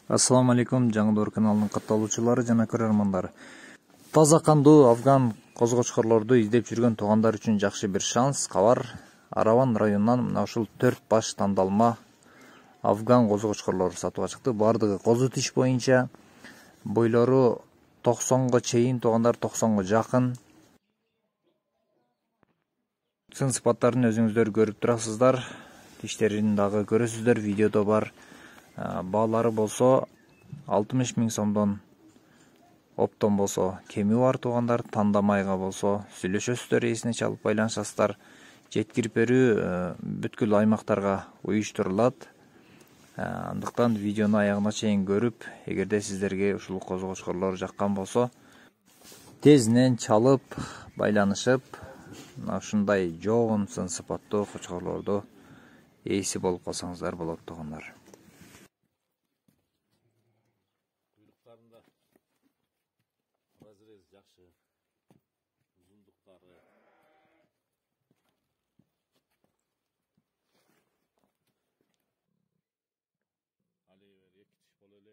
Ассаламу алейкум, Жаңылдор каналынын катталуучулары жана көрөрмандары. Таза кандуу афган козгочкорлорду издеп жүргөн туугандар үчүн жакшы бир шанс, кабар. Араван районунан мына ушул 4 баш тандалма афган козгочкорлору сатууга чыкты. Бардыгы козу тиш боюнча, бойлору 90го чейин, туугандар 90го жакын. Сын сыпаттарын өзүңүздөр көрүп турасыздар. Тиштерин дагы көрөсүздөр, видеодо бар. Баалары болсо 60 000 сомдон, оптон болсо кеми бар туугандар, тандамайга болсо сүйлөшөсүздөр, эсине чалып байланышасыздар. Жеткирип берүү бүткүл аймактарга уюштурулат. Андыктан видеону аягына чейин көрүп, эгерде сиздерге ушул козгочкорлор жаккан болсо, тезинен чалып байланышып, ушундай жоон сын сыпаттуу кочкорлорду ээси болуп калсаңыздар болот туугандар. Kuyruklarında razrez жақсы, uzunluktары Ali ver, екі тіш бол